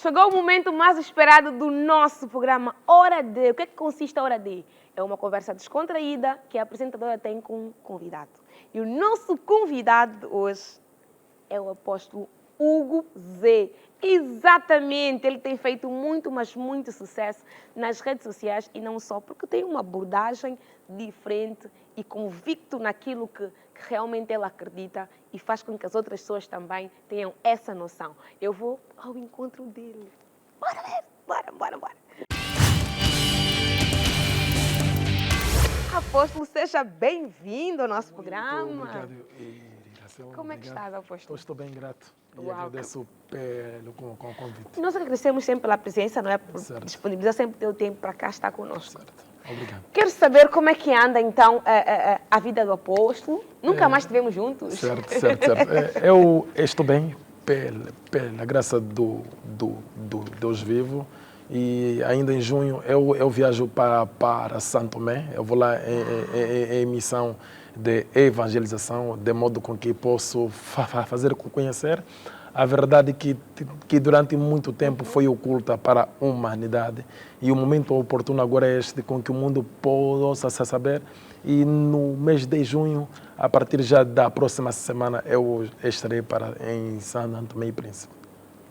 Chegou o momento mais esperado do nosso programa Hora D. O que é que consiste a Hora D? É uma conversa descontraída que a apresentadora tem com um convidado. E o nosso convidado de hoje é o apóstolo Hugo Z. Exatamente, ele tem feito muito, mas muito sucesso nas redes sociais e não só, porque tem uma abordagem diferente e convicto naquilo que realmente ele acredita e faz com que as outras pessoas também tenham essa noção. Eu vou ao encontro dele. Bora ver, bora. Apóstolo, seja bem-vindo ao nosso programa. Obrigado, Iracema. Como é que estás, apóstolo? Estou bem grato e agradeço pelo convite. Nós agradecemos sempre pela presença, não é? Por disponibilizar sempre o teu tempo para cá estar conosco. Certo. Obrigado. Quero saber como é que anda, então, a vida do apóstolo. Nunca mais estivemos juntos. Certo. Eu estou bem, pela graça do Deus vivo. E ainda em junho eu viajo para Santo Tomé. Eu vou lá em missão de evangelização, de modo com que posso fazer conhecer a verdade que durante muito tempo foi oculta para a humanidade. E o momento oportuno agora é este, com que o mundo possa saber. E no mês de junho, a partir já da próxima semana, eu estarei em Santo Tomé e Príncipe.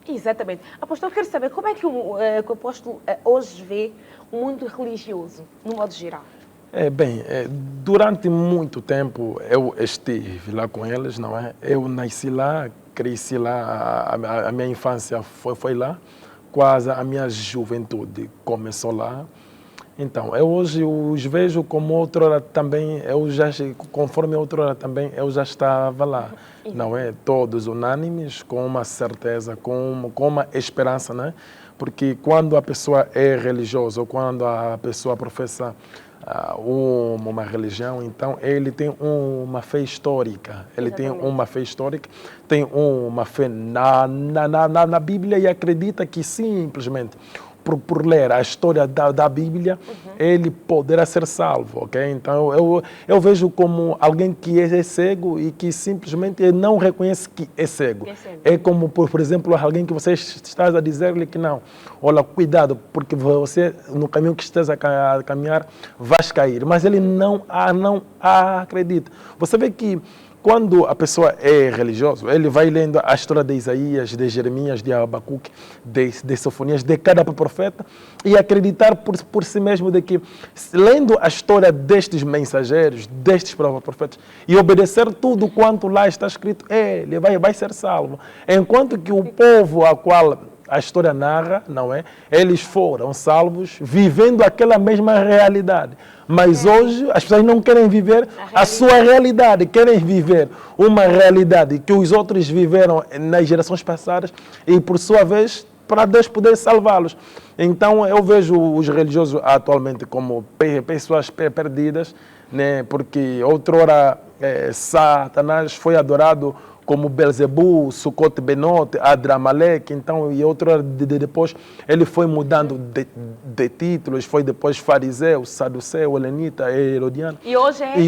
Exatamente. Apóstolo, eu quero saber como é que o apóstolo hoje vê o mundo religioso, no modo geral. Durante muito tempo eu estive lá com eles, não é? Eu nasci lá, cresci lá, a minha infância foi lá, quase a minha juventude começou lá. Então, eu hoje os vejo como outrora também, conforme outrora também, eu já estava lá, não é? Todos unânimes, com uma certeza, com uma esperança, né? Porque quando a pessoa é religiosa, ou quando a pessoa professa uma religião, então ele tem uma fé histórica, tem uma fé na Bíblia e acredita que simplesmente por ler a história da Bíblia, ele poderá ser salvo, ok? Então eu vejo como alguém que é cego e que simplesmente não reconhece que é cego. É como, por exemplo, alguém que você está a dizer-lhe que não, olha, cuidado, porque você, no caminho que estás a caminhar, vais cair. Mas ele não acredita. Você vê que quando a pessoa é religiosa, ele vai lendo a história de Isaías, de Jeremias, de Abacuque, de Sofonias, de cada profeta, e acreditar por si mesmo de que, lendo a história destes mensageiros, destes profetas, e obedecer tudo quanto lá está escrito, ele vai ser salvo. Enquanto que o povo a qual a história narra, não é? Eles foram salvos vivendo aquela mesma realidade. Mas hoje as pessoas não querem viver a sua realidade, querem viver uma realidade que os outros viveram nas gerações passadas e, por sua vez, para Deus poder salvá-los. Então eu vejo os religiosos atualmente como pessoas perdidas, né? Porque outrora Satanás foi adorado como Belzebu, Sukkot Benot, Adramalek, então, e outra depois ele foi mudando de títulos, foi depois fariseu, saduceu, helenita, herodiano. E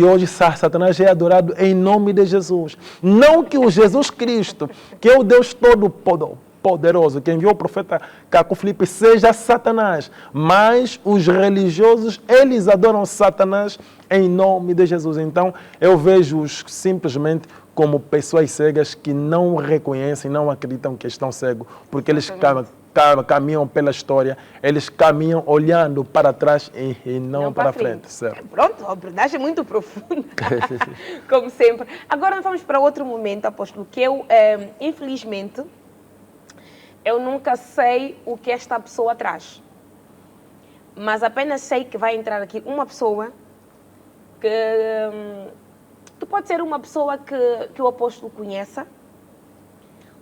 hoje Satanás é adorado em nome de Jesus. Não que o Jesus Cristo, que é o Deus Todo-Poderoso, que enviou o profeta Caco Filipe, seja Satanás, mas os religiosos, eles adoram Satanás em nome de Jesus. Então, eu vejo-os simplesmente como pessoas cegas que não reconhecem, não acreditam que estão cegos, porque eles caminham pela história, eles caminham olhando para trás e não para frente. Certo. Pronto, a abordagem é muito profunda, como sempre. Agora vamos para outro momento, apóstolo, que eu, infelizmente, eu nunca sei o que esta pessoa traz, mas apenas sei que vai entrar aqui uma pessoa que pode ser uma pessoa que o apóstolo conheça,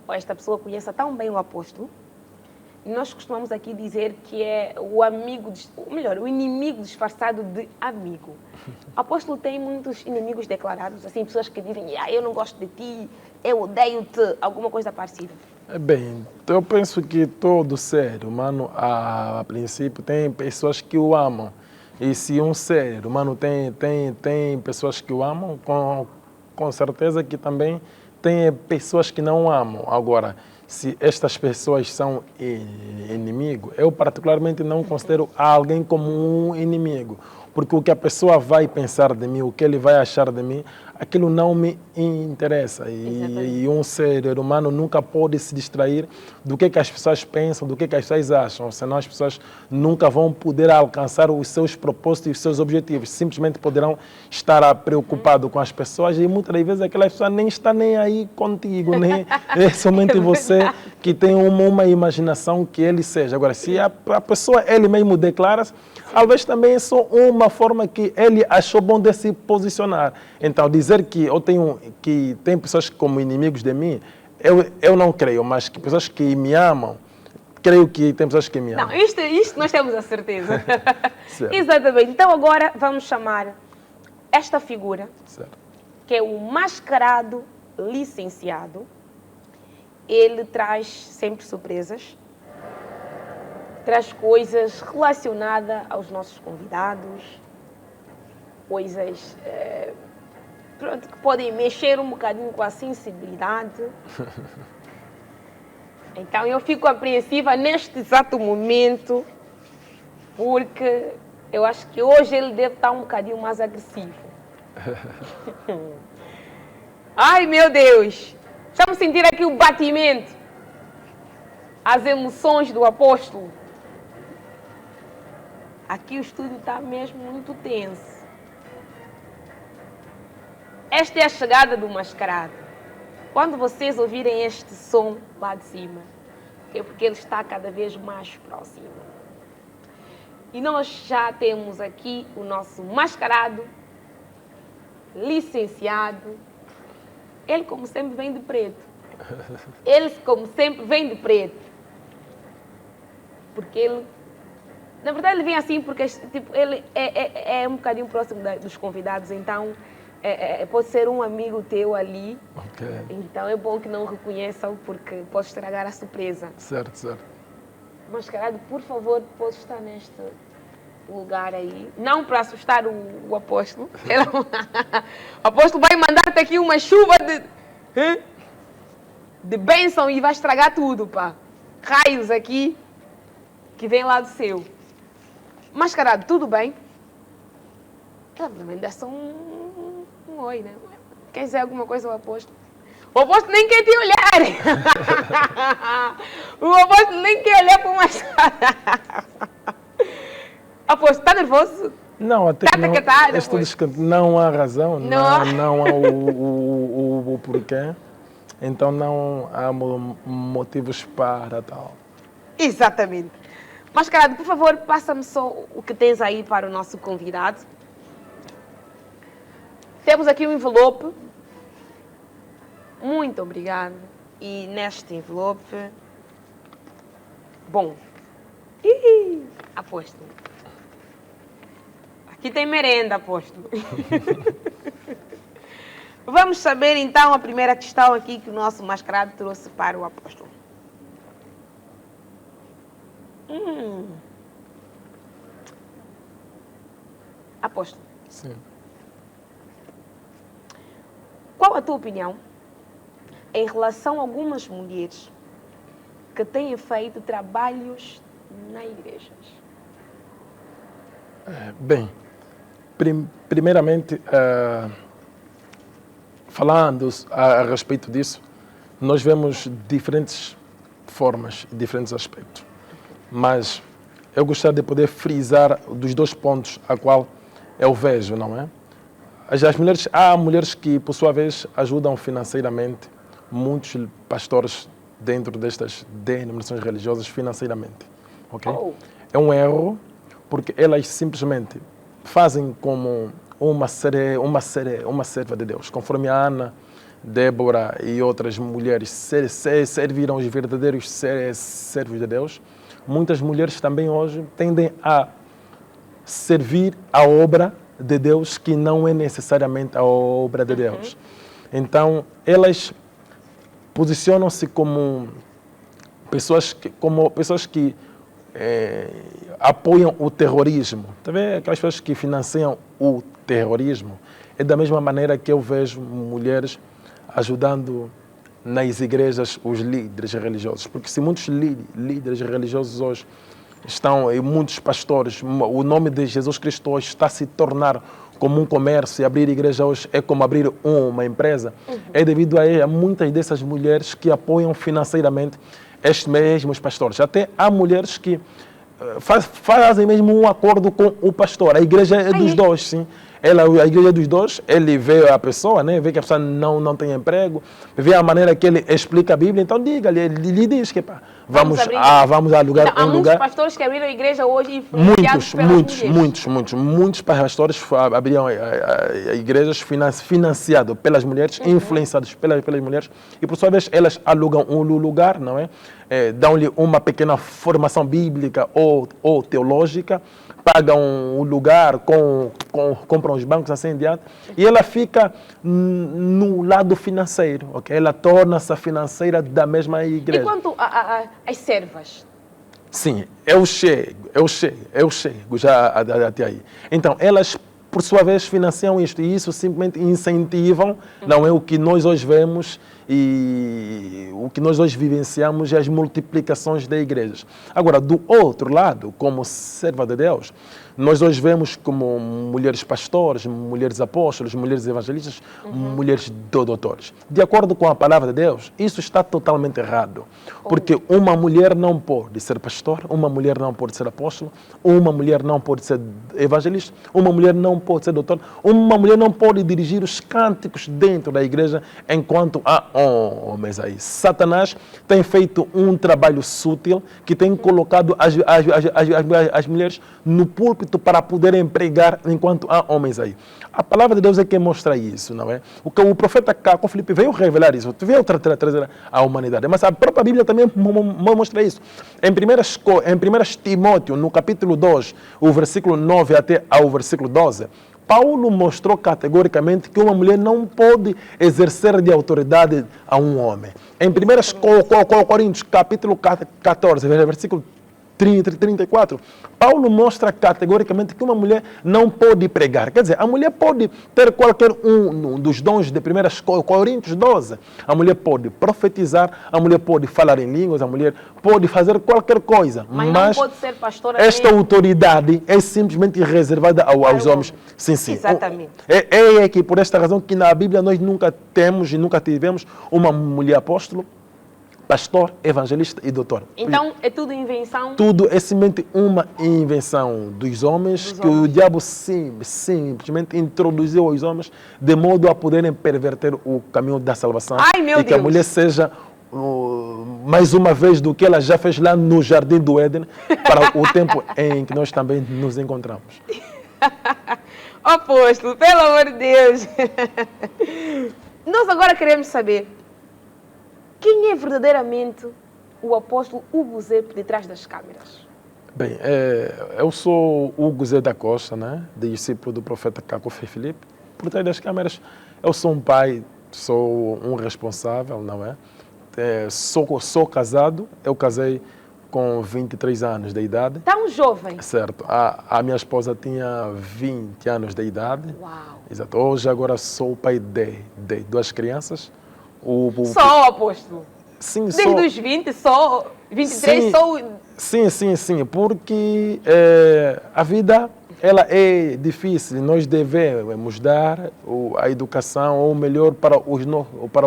ou esta pessoa conheça tão bem o apóstolo. E nós costumamos aqui dizer que é o inimigo disfarçado de amigo. O apóstolo tem muitos inimigos declarados, assim, pessoas que dizem, eu não gosto de ti, eu odeio-te, alguma coisa parecida. Eu penso que todo ser humano, a princípio, tem pessoas que o amam. E se um ser humano tem pessoas que o amam, com certeza que também tem pessoas que não o amam. Agora, se estas pessoas são inimigo, eu particularmente não considero alguém como um inimigo, porque o que a pessoa vai pensar de mim, o que ele vai achar de mim, aquilo não me interessa. E um ser humano nunca pode se distrair do que as pessoas pensam, do que as pessoas acham, senão as pessoas nunca vão poder alcançar os seus propósitos e os seus objetivos. Simplesmente poderão estar preocupados com as pessoas e muitas das vezes aquela pessoa nem está nem aí contigo, nem é somente você que tem uma imaginação que ele seja. Agora, se a pessoa, ele mesmo declara, talvez também é só uma forma que ele achou bom de se posicionar. Então, dizer que eu tenho, que tem pessoas como inimigos de mim, eu não creio, mas que pessoas que me amam, creio que tem pessoas que me amam. Não, isto nós temos a certeza. Exatamente. Então, agora vamos chamar esta figura, certo, que é o mascarado licenciado. Ele traz sempre surpresas. Traz coisas relacionadas aos nossos convidados, coisas pronto, que podem mexer um bocadinho com a sensibilidade. Então eu fico apreensiva neste exato momento, porque eu acho que hoje ele deve estar um bocadinho mais agressivo. Ai, meu Deus! Estamos a sentir aqui o batimento, as emoções do apóstolo. Aqui o estúdio está mesmo muito tenso. Esta é a chegada do mascarado. Quando vocês ouvirem este som lá de cima, é porque ele está cada vez mais próximo. E nós já temos aqui o nosso mascarado, licenciado. Ele, como sempre, vem de preto. Ele, como sempre, vem de preto. Porque ele... Na verdade, ele vem assim porque tipo, ele é um bocadinho próximo dos convidados, então pode ser um amigo teu ali. Okay. Então é bom que não o reconheçam porque pode estragar a surpresa. Certo, certo. Mascarado, por favor, pode estar neste lugar aí. Não para assustar o apóstolo. O apóstolo vai mandar-te aqui uma chuva de bênção e vai estragar tudo, pá. Raios aqui que vem lá do céu. Mascarado, tudo bem? Ela também dá só um oi, né? Quer dizer alguma coisa ao apóstolo? O apóstolo nem quer te olhar. O apóstolo nem quer olhar para o mascarado. Apóstolo, está nervoso? Não, até que não há razão, não há o porquê. Então não há motivos para tal. Exatamente. Mascarado, por favor, passa-me só o que tens aí para o nosso convidado. Temos aqui um envelope. Muito obrigada. E neste envelope... Bom. Apóstolo. Aqui tem merenda, apóstolo. Vamos saber então a primeira questão aqui que o nosso mascarado trouxe para o apóstolo. Apóstolo. Sim. Qual a tua opinião em relação a algumas mulheres que têm feito trabalhos na igreja? Bem, primeiramente, falando a respeito disso, nós vemos diferentes formas e diferentes aspectos. Mas eu gostaria de poder frisar dos dois pontos a qual eu vejo, não é? Há mulheres que, por sua vez, ajudam financeiramente muitos pastores dentro destas denominações religiosas financeiramente. Okay? É um erro, porque elas simplesmente fazem como uma serva de Deus, conforme a Ana, Débora e outras mulheres serviram os verdadeiros servos de Deus. Muitas mulheres também hoje tendem a servir a obra de Deus que não é necessariamente a obra de Deus. Então, elas posicionam-se como pessoas que apoiam o terrorismo. Tá vendo? Aquelas pessoas que financiam o terrorismo. É da mesma maneira que eu vejo mulheres ajudando nas igrejas os líderes religiosos. Porque se muitos líderes religiosos hoje estão, e muitos pastores, o nome de Jesus Cristo hoje está a se tornar como um comércio, e abrir igreja hoje é como abrir uma empresa, é devido a muitas dessas mulheres que apoiam financeiramente estes mesmos pastores. Até há mulheres que fazem mesmo um acordo com o pastor. A igreja é dos dois, sim. A igreja dos dois, ele vê a pessoa, né? Vê que a pessoa não tem emprego, vê a maneira que ele explica a Bíblia, então diga-lhe, ele lhe diz que pá, vamos alugar então, um lugar. Há muitos pastores que abriram a igreja hoje influenciados pelas mulheres. Muitos pastores abriram igrejas financiados pelas mulheres, influenciados pelas mulheres, e por sua vez elas alugam um lugar, não é? Dão-lhe uma pequena formação bíblica ou teológica, pagam o lugar, compram os bancos, assim em diante, e ela fica no lado financeiro, ok? Ela torna-se financeira da mesma igreja. E quanto às servas? Sim, eu chego já até aí. Então, elas, por sua vez, financiam isto, e isso simplesmente incentivam, não é o que nós hoje vemos, e o que nós hoje vivenciamos é as multiplicações de igrejas. Agora, do outro lado, como serva de Deus, nós hoje vemos como mulheres pastores, mulheres apóstolos, mulheres evangelistas, mulheres doutores. De acordo com a palavra de Deus, isso está totalmente errado. Porque uma mulher não pode ser pastor, uma mulher não pode ser apóstolo, uma mulher não pode ser evangelista, uma mulher não pode ser doutor, uma mulher não pode dirigir os cânticos dentro da igreja enquanto há homens aí. Satanás tem feito um trabalho sutil que tem colocado as mulheres no púlpito para poderem pregar enquanto há homens aí. A palavra de Deus é quem mostra isso, não é? O profeta Caco Filipe veio revelar isso, veio trazer à humanidade, mas a própria Bíblia também mostra isso. Em 1 Timóteo, no capítulo 2, o versículo 9 até ao versículo 12, Paulo mostrou categoricamente que uma mulher não pode exercer de autoridade a um homem. Em 1 Coríntios, capítulo 14, versículo 34, Paulo mostra categoricamente que uma mulher não pode pregar. Quer dizer, a mulher pode ter qualquer um dos dons de 1 Coríntios 12. A mulher pode profetizar, a mulher pode falar em línguas, a mulher pode fazer qualquer coisa. Mas não pode ser pastora. Esta autoridade é simplesmente reservada aos homens. Sim, sim. Exatamente. É que por esta razão que na Bíblia nós nunca temos e nunca tivemos uma mulher apóstolo, pastor, evangelista e doutor. Então é tudo invenção? Tudo é simplesmente uma invenção dos homens que o diabo simplesmente introduziu aos homens de modo a poderem perverter o caminho da salvação. Ai, meu Deus! Que a mulher seja mais uma vez do que ela já fez lá no Jardim do Éden para o tempo em que nós também nos encontramos. Apóstolo, pelo amor de Deus! Nós agora queremos saber quem é verdadeiramente o apóstolo Hugo Zé por detrás das câmeras? Bem, eu sou Hugo Zé da Costa, né? Discípulo do profeta Caco Filipe. Por trás das câmeras, eu sou um pai, sou um responsável, não é? Sou casado, eu casei com 23 anos de idade. Tão jovem? Certo. A minha esposa tinha 20 anos de idade. Uau! Exato. Hoje, agora, sou o pai de duas crianças. Só, apóstolo? Sim, desde os 20, só 23, sim, só... Sim, porque a vida ela é difícil. Nós devemos dar a educação ou melhor para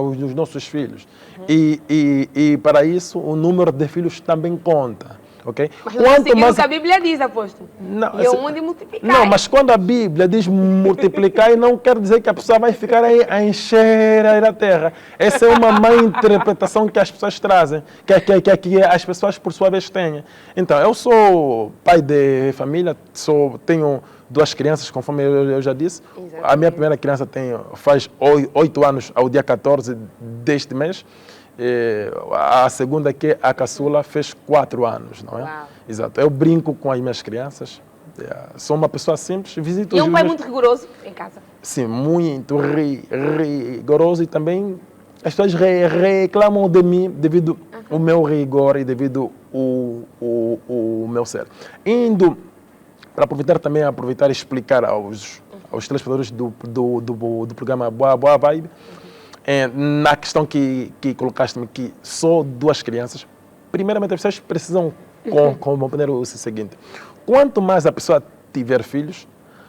os nossos filhos. E para isso o número de filhos também conta. Okay? Mas não é o que a Bíblia diz, apóstolo. Não, e onde multiplicar. Não, mas quando a Bíblia diz multiplicar, não quer dizer que a pessoa vai ficar aí a encher a terra. Essa é uma má interpretação que as pessoas trazem, que as pessoas por sua vez têm. Então, eu sou pai de família, tenho duas crianças, conforme eu já disse. Exatamente. A minha primeira criança faz 8 anos ao dia 14 deste mês. A segunda, que é a caçula, fez 4 anos, não é? Uau. Exato. Eu brinco com as minhas crianças. Sou uma pessoa simples. Visito e é um pai muito rigoroso em casa? Sim, muito rigoroso, e também as pessoas reclamam de mim devido ao meu rigor e devido ao meu ser. Indo para aproveitar e explicar aos telespectadores do programa Boa Vibe. na questão que colocaste-me, que só 2 crianças, primeiramente as pessoas precisam compreender o seguinte: quanto mais a pessoa tiver filhos,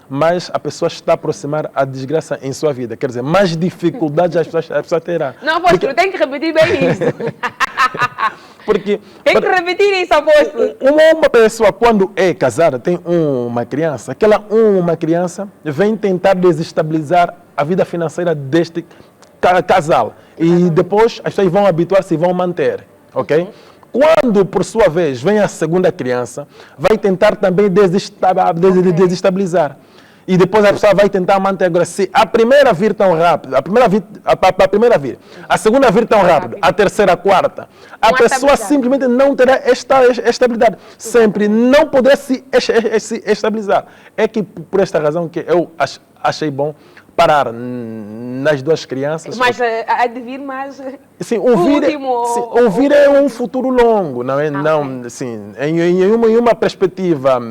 mais a pessoa está a aproximar a desgraça em sua vida. Quer dizer, mais dificuldades a pessoa terá. Não, apóstolo, tem que repetir bem isso. Porque Tem que repetir isso, apóstolo. uma pessoa, quando é casada, tem uma criança, uma criança vem tentar desestabilizar a vida financeira deste casal. E depois as pessoas vão habituar-se e vão manter, ok? Quando, por sua vez, vem a segunda criança, vai tentar também desestabilizar. E depois a pessoa vai tentar manter. Agora, se a primeira vir tão rápido, a primeira vir, a segunda vir tão rápido, a terceira, a quarta, a pessoa simplesmente não terá esta estabilidade. Sempre não poderá se estabilizar. É que por esta razão que eu achei bom parar nas 2 crianças. Mas há de vir mais. Sim, ouvir é um futuro longo, não é? Não, sim, em uma perspectiva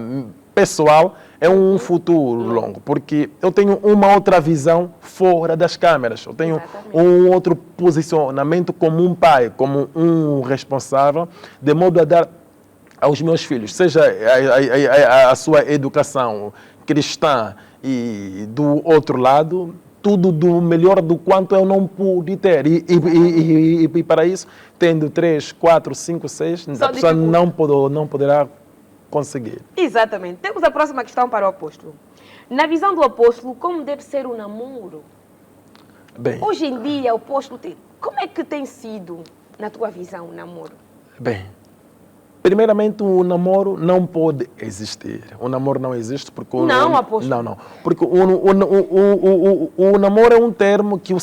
pessoal, é um futuro longo, porque eu tenho uma outra visão fora das câmeras. Eu tenho um outro posicionamento como um pai, como um responsável, de modo a dar aos meus filhos, seja a sua educação cristã e do outro lado, tudo do melhor do quanto eu não pude ter. E para isso, tendo 3, 4, 5, 6, a pessoa não poderá conseguir. Exatamente. Temos a próxima questão para o apóstolo. Na visão do apóstolo, como deve ser o namoro? Bem, hoje em dia, apóstolo, como é que tem sido, na tua visão, o namoro? Bem, primeiramente, o namoro não pode existir. O namoro não existe porque... apóstolo. Não. Porque o namoro é um termo que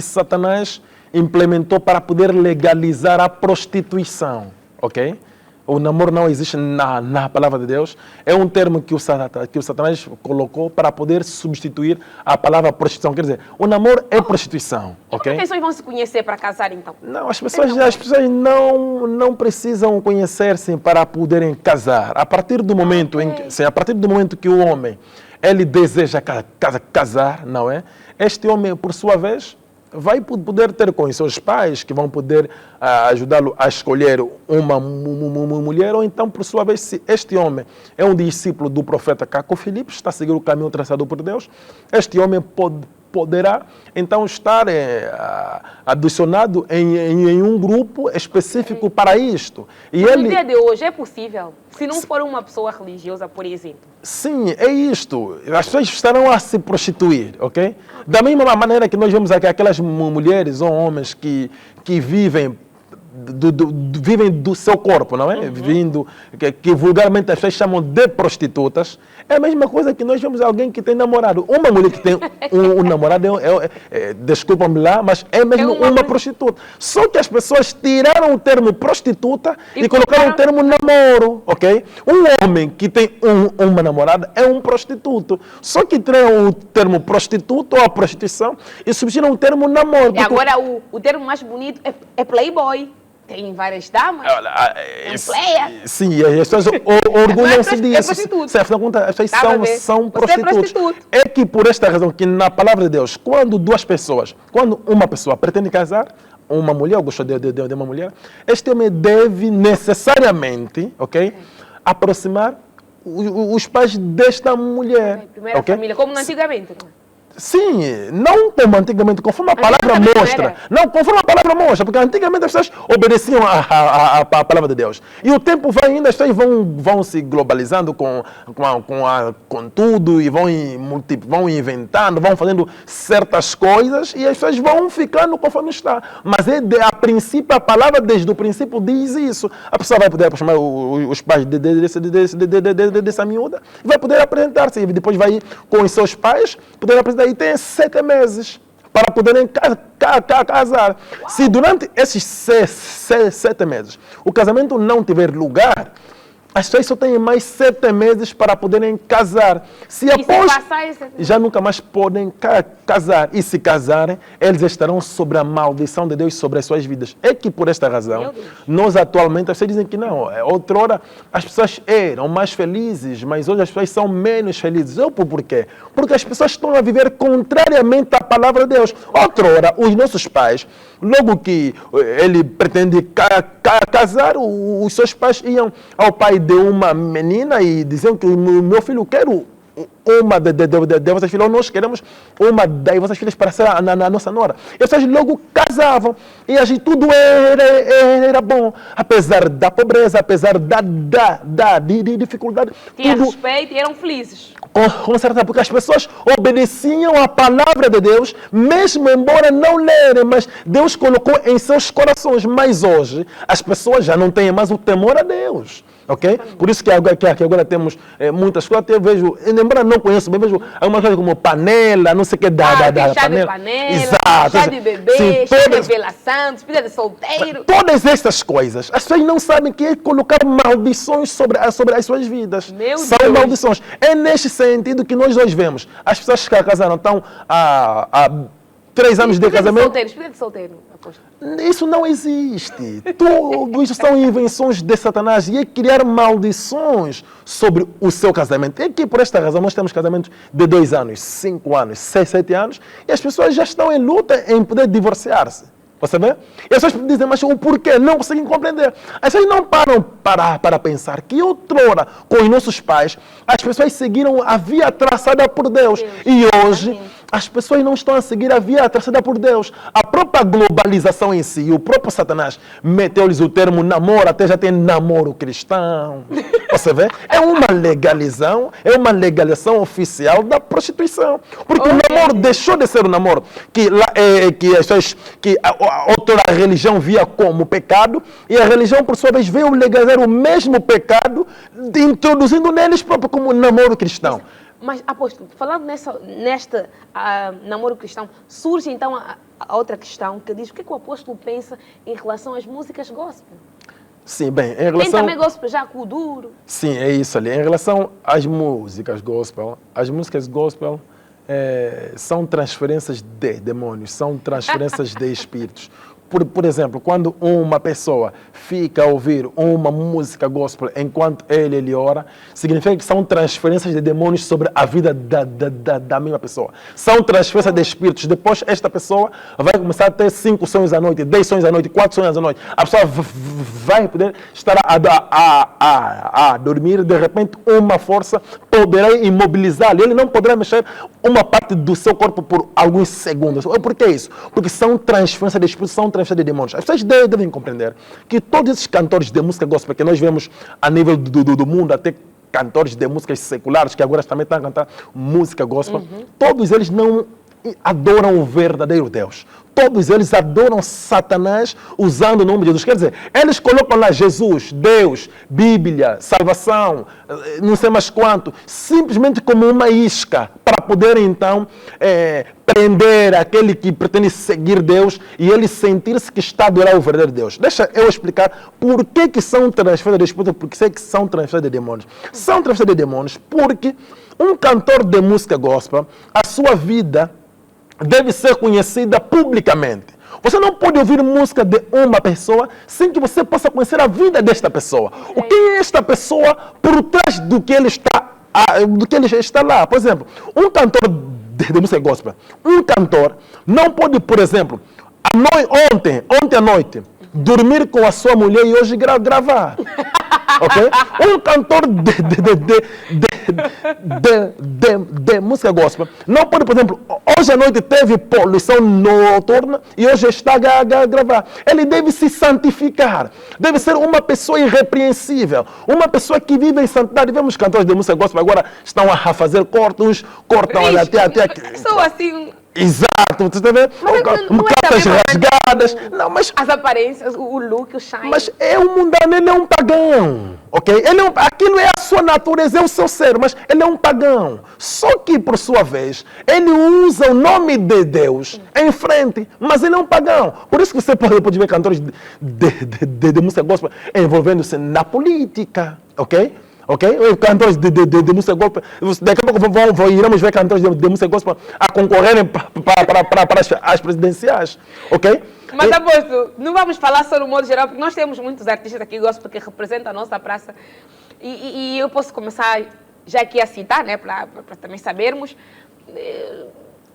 Satanás implementou para poder legalizar a prostituição, ok? O namoro não existe na palavra de Deus. É um termo que o Satanás colocou para poder substituir a palavra prostituição. Quer dizer, o namoro é prostituição. E como as pessoas vão se conhecer para casar, então? Não, as pessoas não precisam conhecer-se para poderem casar. A partir do momento que o homem ele deseja casar, não é? Este homem, por sua vez, vai poder ter com os seus pais, que vão poder ajudá-lo a escolher uma mulher, ou então, por sua vez, se este homem é um discípulo do profeta Caco Filipe, está a seguir o caminho traçado por Deus, este homem poderá, então, estar adicionado em um grupo específico para isto. No dia de hoje é possível, se não for uma pessoa religiosa, por exemplo. Sim, é isto. As pessoas estarão a se prostituir, ok? Da mesma maneira que nós vemos aqui aquelas mulheres ou homens que vivem do seu corpo, não é? Que vulgarmente as pessoas chamam de prostitutas. É a mesma coisa que nós vemos alguém que tem namorado. Uma mulher que tem um namorado, desculpa-me lá, mas é mesmo uma prostituta. Só que as pessoas tiraram o termo prostituta e colocaram o termo namoro, ok? Um homem que tem uma namorada é um prostituto. Só que tiraram o termo prostituta ou a prostituição e substituíram o termo namoro. E agora o termo mais bonito é playboy. Tem várias damas, tem player. Sim, e as pessoas orgulham-se disso. As pessoas são prostitutos. É que por esta razão, que na palavra de Deus, quando uma pessoa pretende casar, uma mulher, ou gosta de uma mulher, este homem deve necessariamente, ok, aproximar os pais desta mulher. Primeira família, como antigamente. Sim, não como antigamente, conforme a palavra mostra. Não, conforme a palavra mostra, porque antigamente as pessoas obedeciam a palavra de Deus. E o tempo vai indo, as pessoas vão se globalizando com tudo e vão inventando, vão fazendo certas coisas e as pessoas vão ficando conforme está. Mas a palavra desde o princípio diz isso. A pessoa vai poder aproximar os pais dessa miúda, vai poder apresentar-se e depois vai ir com os seus pais, poder apresentar. E tem 7 meses para poderem casar. Se durante esses 7 meses o casamento não tiver lugar, as pessoas só têm mais 7 meses para poderem casar. Se após, passar esse... já nunca mais podem casar. E se casarem, eles estarão sobre a maldição de Deus sobre as suas vidas. É que por esta razão, nós atualmente, as pessoas dizem que não. Outrora, as pessoas eram mais felizes, mas hoje as pessoas são menos felizes. Por quê? Porque as pessoas estão a viver contrariamente à palavra de Deus. Outrora, os nossos pais, logo que ele pretende casar, os seus pais iam ao pai de uma menina e diziam que o meu filho quer uma de vossas filhas, ou nós queremos uma das vossas filhas para ser a nossa nora. E as pessoas logo casavam e assim tudo era bom, apesar da pobreza, apesar da dificuldade. Tinha respeito e eram felizes. Com certeza, porque as pessoas obedeciam à palavra de Deus, mesmo embora não lerem, mas Deus colocou em seus corações. Mas hoje, as pessoas já não têm mais o temor a Deus. Ok? Por isso que agora temos muitas coisas. Eu vejo, embora não conheço bem, vejo algumas coisas como panela, não sei o que da chá panela. De panela, exato, chá de bebê, sim, chá de revelação, despedida de solteiro. Todas estas coisas, as pessoas não sabem que é colocar maldições sobre as suas vidas. São Deus. maldições. É neste sentido que nós hoje vemos. As pessoas que casaram estão há 3 anos de casamento. Despedida de solteiro, aposto. Isso não existe. Tudo isso são invenções de Satanás e é criar maldições sobre o seu casamento. É que por esta razão nós temos casamentos de 2 anos, 5 anos, 6, 7 anos e as pessoas já estão em luta em poder divorciar-se. Você vê? E as pessoas dizem, mas o porquê? Não conseguem compreender. As pessoas não param para pensar que outrora, com os nossos pais, as pessoas seguiram a via traçada por Deus. E hoje, as pessoas não estão a seguir a via traçada por Deus. A própria globalização em si, o próprio Satanás meteu-lhes o termo namoro, até já tem namoro cristão. Você vê? É uma legalização oficial da prostituição. Porque o namoro deixou de ser o namoro que outra religião via como pecado, e a religião, por sua vez, veio legalizar o mesmo pecado, introduzindo neles próprio como namoro cristão. Mas, apóstolo, falando nesta namoro cristão, surge então a outra questão que diz o que é que o apóstolo pensa em relação às músicas gospel? Sim, bem, em relação... Tem também gospel já com o duro? Sim, é isso ali. Em relação às músicas gospel, são transferências de demônios, são transferências de espíritos. Por exemplo, quando uma pessoa fica a ouvir uma música gospel enquanto ele ora, significa que são transferências de demônios sobre a vida da mesma pessoa. São transferências de espíritos. Depois, esta pessoa vai começar a ter 5 sonhos à noite, 10 sonhos à noite, 4 sonhos à noite. A pessoa vai poder estar a dormir, de repente, uma força poderá imobilizá-lo. Ele não poderá mexer uma parte do seu corpo por alguns segundos. Por que isso? Porque são transferências de espíritos, são transferências de demônios. As pessoas devem compreender que todos esses cantores de música gospel que nós vemos a nível do mundo, até cantores de músicas seculares que agora também estão a cantar música gospel, todos eles não adoram o verdadeiro Deus. Todos eles adoram Satanás usando o nome de Jesus. Quer dizer, eles colocam lá Jesus, Deus, Bíblia, salvação, não sei mais quanto, simplesmente como uma isca para poder então prender aquele que pretende seguir Deus e ele sentir-se que está a adorar o verdadeiro Deus. Deixa eu explicar por que são transferências de espírito, porque sei que são transferências de demônios. São transferências de demônios porque um cantor de música gospel, a sua vida deve ser conhecida publicamente. Você não pode ouvir música de uma pessoa sem que você possa conhecer a vida desta pessoa. O que é esta pessoa por trás do que ele está lá? Por exemplo, um cantor de música gospel, um cantor não pode, por exemplo, ontem à noite, dormir com a sua mulher e hoje gravar. Okay? Um cantor de música gospel não pode, por exemplo, hoje à noite teve poluição noturna e hoje está a gravar. Ele deve se santificar, deve ser uma pessoa irrepreensível, uma pessoa que vive em santidade. Vemos cantores de música gospel agora estão a fazer cortam até aqui. Sou assim Exato, você está vendo? Não é Cartas também rasgadas. Não, mas as aparências, o look, o shine. Mas é um mundano, ele é um pagão, ok? Aquilo é a sua natureza, é o seu ser, mas ele é um pagão. Só que, por sua vez, ele usa o nome de Deus em frente, mas ele é um pagão. Por isso que você pode ver cantores de música gospel envolvendo-se na política, ok? Ok? Cantores de música gospel, daqui a pouco iremos ver cantores de música gospel a concorrerem para as presidenciais, ok? Mas, aposto, não vamos falar só no modo geral, porque nós temos muitos artistas aqui gospel que representam a nossa praça. E eu posso começar já aqui a citar, né, para também sabermos.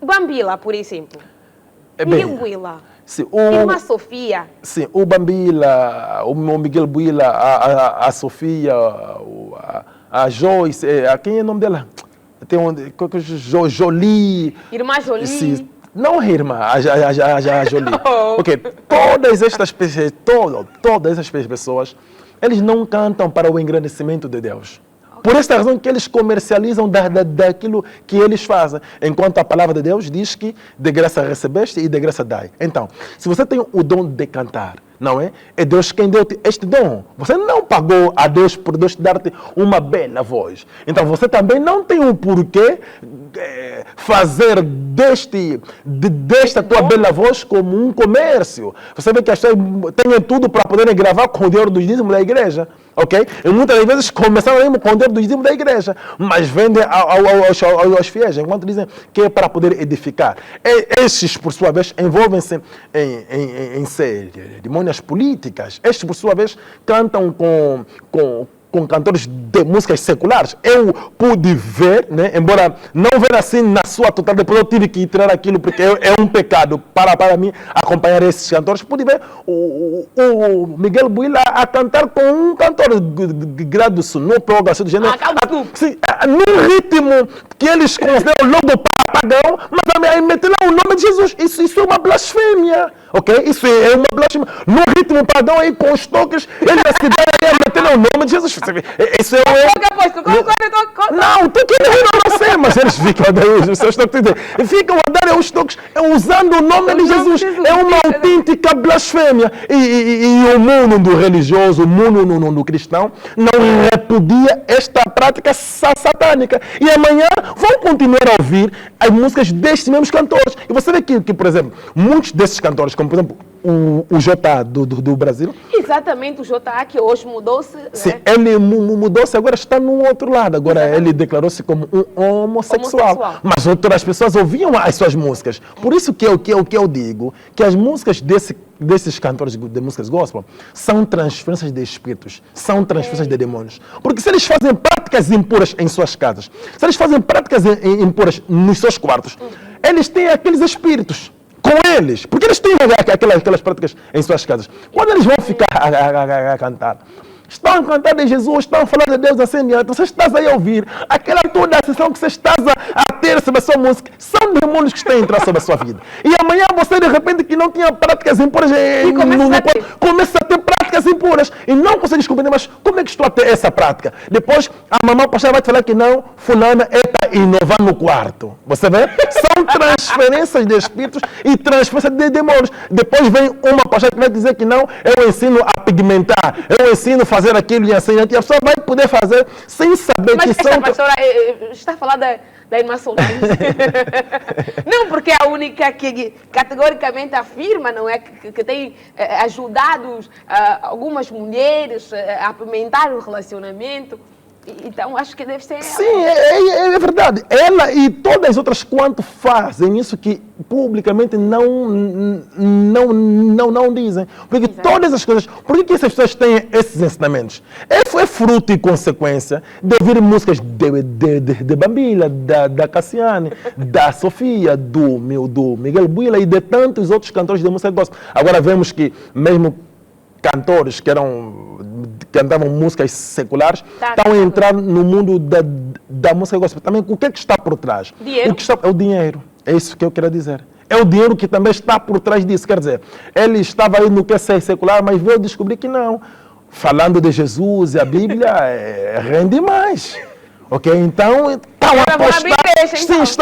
Bambila, por exemplo. Miguel Buila. Irmã Sofia. Sim, o Bambila, o Miguel Buila, a Sofia, a Joyce, quem é o nome dela? Tem Jolie. Irmã Jolie. Sim. Não a irmã, a Jolie. Ok, todas essas pessoas, eles não cantam para o engrandecimento de Deus. Por esta razão que eles comercializam daquilo que eles fazem. Enquanto a palavra de Deus diz que de graça recebeste e de graça dai. Então, se você tem o dom de cantar, não é? É Deus quem deu-te este dom. Você não pagou a Deus por Deus dar-te uma bela voz. Então, você também não tem o porquê fazer desta tua bela voz como um comércio. Você vê que as pessoas têm tudo para poderem gravar com o dinheiro do dízimo da igreja. Ok? E muitas das vezes começaram mesmo com o dinheiro do dízimo da igreja, mas vendem aos fiéis, enquanto dizem que é para poder edificar. Estes, por sua vez, envolvem-se em cerimônias políticas. Estes, por sua vez, cantam com cantores de músicas seculares. Eu pude ver, né, embora não ver assim na sua totalidade, depois eu tive que tirar aquilo porque é um pecado para mim acompanhar esses cantores. Pude ver o Miguel Buila a cantar com um cantor grado Sunup ou algo assim do gênero. Num ritmo que eles consideram logo pagão, mas também meter lá o nome de Jesus. Isso é uma blasfêmia. Ok? Isso é uma blasfêmia. No ritmo padrão aí, com os toques, ele vai se dar aí a meter lá o nome de Jesus. Isso é não, tu que não sei, mas eles ficam a dar os seus toques. Ficam a dar os toques usando o nome de Jesus. É uma autêntica blasfêmia. E o mundo religioso, o mundo cristão, não repudia esta prática satânica. E amanhã vão continuar a ouvir as músicas destes mesmos cantores. E você vê que, por exemplo, muitos desses cantores, como por exemplo o J do Brasil. Exatamente, o J que hoje mudou-se. Sim, né? Ele mudou-se, agora está no outro lado. Agora ele declarou-se como um homossexual. Mas outras pessoas ouviam as suas músicas. Por isso que eu digo que as músicas desses cantores de músicas gospel são transferências de espíritos, são transferências de demônios. Porque se eles fazem práticas impuras em suas casas, se eles fazem práticas impuras nos seus quartos, eles têm aqueles espíritos com eles, porque eles têm aquelas práticas em suas casas. Quando eles vão ficar a cantar, estão a cantar de Jesus, estão a falar de Deus assim diante, você estás aí a ouvir, aquela toda a sessão que você estás a ter sobre a sua música, são demônios que estão a entrar sobre a sua vida. E amanhã você, de repente, que não tinha práticas impuras, começa a ter práticas impuras e não consegues compreender, mas como é que estou a ter essa prática? Depois, a mamãe pastora vai te falar que não, fulana é para inovar no quarto. Você vê? São transferências de espíritos e transferências de demônios. Depois vem uma pastora que vai dizer que não, eu ensino a pigmentar, eu ensino a fazer aquilo e assim, e a pessoa vai poder fazer sem saber mas que são... Mas pastora está a falar da irmã Solange. Não, porque é a única que categoricamente afirma, não é, que tem ajudado algumas mulheres a apimentar o relacionamento. Então, acho que deve ser... Sim, é verdade. Ela e todas as outras quanto fazem isso que publicamente não dizem. Porque exato. Todas as coisas... Por que essas pessoas têm esses ensinamentos? É fruto e consequência de ouvir músicas de Bambila, da Cassiane, da Sofia, do Miguel Buila e de tantos outros cantores de música gospel. Agora vemos que mesmo cantores que cantavam músicas seculares, estão a entrar no mundo da música gospel. Também, o que é que está por trás? Dinheiro? É o dinheiro. É isso que eu quero dizer. É o dinheiro que também está por trás disso. Quer dizer, ele estava aí no que é ser secular, mas veio descobrir que não. Falando de Jesus e a Bíblia, rende mais. Ok? Então, estão a Agora vão abrir apostar. brecha, então. Sim,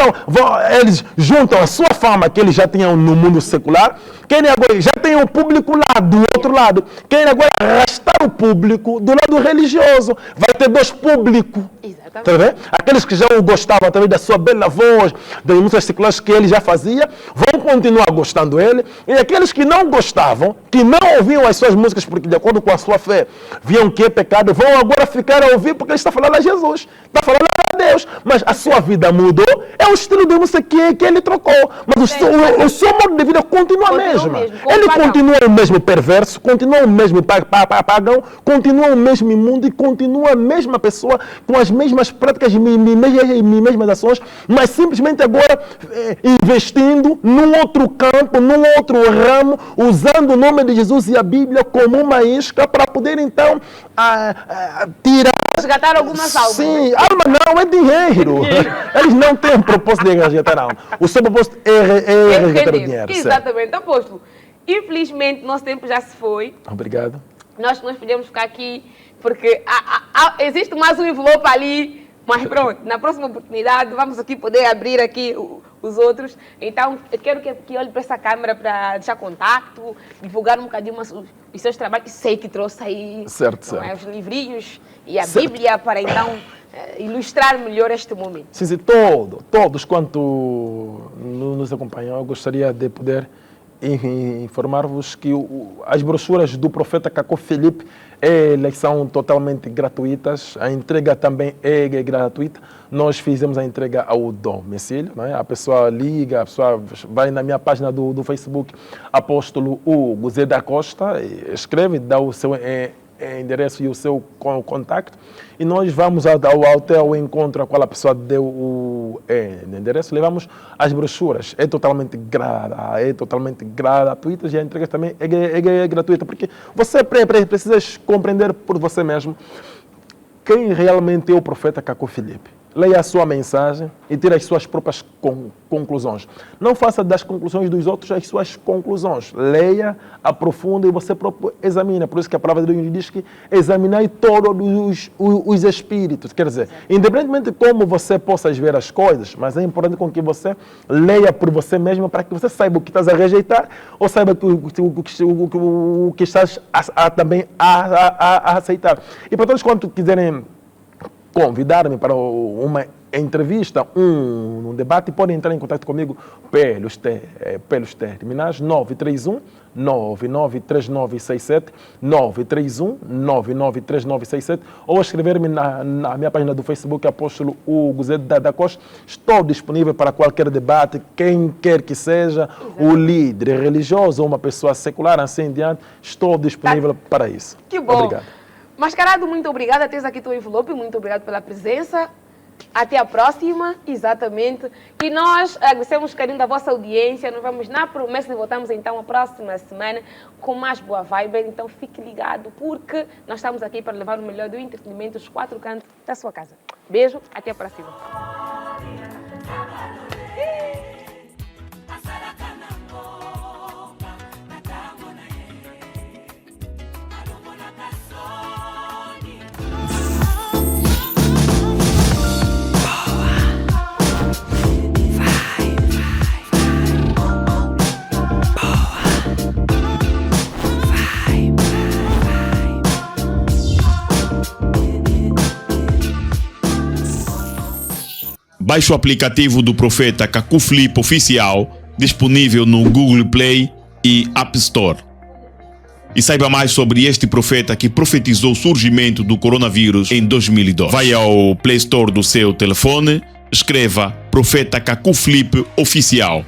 eles juntam a sua fama que eles já tinham no mundo secular, querem agora, já tem o público lá do outro lado, querem agora arrastar o público do lado religioso. Vai ter dois públicos. Exatamente. Tá vendo? Aqueles que já o gostavam através da sua bela voz, das músicas seculares que ele já fazia, vão continuar gostando dele. E aqueles que não gostavam, que não ouviam as suas músicas, porque de acordo com a sua fé, viam que é pecado, vão agora ficar a ouvir porque ele está falando a Jesus, está falando a Deus. Mas a sua vida mudou, é o estilo de música que ele trocou. Mas o seu modo de vida continua mesmo. Ele continua o mesmo perverso, continua o mesmo pagão, continua o mesmo imundo e continua a mesma pessoa com as mesmas práticas e mesmas ações, mas simplesmente agora investindo num outro campo, num outro ramo, usando o nome de Jesus e a Bíblia como uma isca para poder então tirar. Resgatar algumas almas. Sim, alma não, é dinheiro. Eles não têm propósito de resgatar alma. O seu propósito é resgatar o dinheiro. Exatamente, apóstolo. Infelizmente, nosso tempo já se foi. Obrigado. Nós podemos ficar aqui porque existe mais um envelope ali, mas pronto, na próxima oportunidade vamos aqui poder abrir aqui os outros. Então, eu quero que olhe para essa câmera para deixar contato, divulgar um bocadinho os seus trabalhos. Sei que trouxe aí certo. Os livrinhos e a Bíblia para então ilustrar melhor este momento. Sim, todos quanto nos acompanham, eu gostaria de poder informar-vos que as brochuras do profeta Cacó Filipe, elas são totalmente gratuitas, a entrega também é gratuita. Nós fizemos a entrega ao domicílio, né? A pessoa liga, a pessoa vai na minha página do Facebook, Apóstolo Hugo Zé da Costa, escreve, dá o seu endereço e o seu contacto, e nós vamos até o encontro a qual a pessoa deu o endereço, levamos as brochuras, é totalmente gratuita e a entrega também é gratuita, porque você precisa compreender por você mesmo quem realmente é o profeta Cacó Filipe. Leia a sua mensagem e tire as suas próprias conclusões. Não faça das conclusões dos outros as suas conclusões. Leia, aprofunda e você próprio examina. Por isso que a palavra de Deus diz que examinai todos os espíritos. Quer dizer, independentemente de como você possa ver as coisas, mas é importante com que você leia por você mesmo para que você saiba o que estás a rejeitar ou saiba o que estás também a aceitar. E para todos quantos quiserem convidar-me para uma entrevista, um debate, podem entrar em contato comigo pelos terminais 931 993967, 931 993967, ou escrever-me na minha página do Facebook, Apóstolo Hugo Zé da Costa. Estou disponível para qualquer debate, quem quer que seja, o líder religioso ou uma pessoa secular, assim em diante, estou disponível para isso. Que bom. Obrigado. Mascarado, muito obrigada. Tens aqui teu envelope, muito obrigado pela presença. Até a próxima, exatamente. E nós agradecemos o carinho da vossa audiência. Nós vamos na promessa e voltamos então a próxima semana com mais boa vibe. Então fique ligado, porque nós estamos aqui para levar o melhor do entretenimento, os 4 cantos da sua casa. Beijo, até a próxima. Baixe o aplicativo do Profeta Cacó Filipe Oficial, disponível no Google Play e App Store. E saiba mais sobre este profeta que profetizou o surgimento do coronavírus em 2002. Vai ao Play Store do seu telefone, escreva Profeta Cacó Filipe Oficial,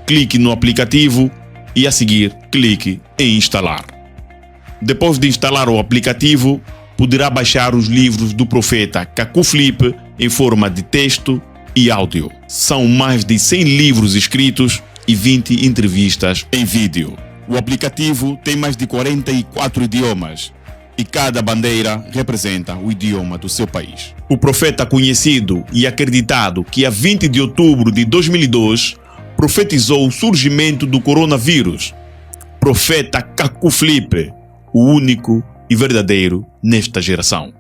clique no aplicativo e a seguir clique em instalar. Depois de instalar o aplicativo, poderá baixar os livros do profeta Cacó Filipe em forma de texto e áudio. São mais de 100 livros escritos e 20 entrevistas em vídeo. O aplicativo tem mais de 44 idiomas e cada bandeira representa o idioma do seu país. O profeta conhecido e acreditado que a 20 de outubro de 2002 profetizou o surgimento do coronavírus. Profeta Cacó Filipe, o único e verdadeiro nesta geração.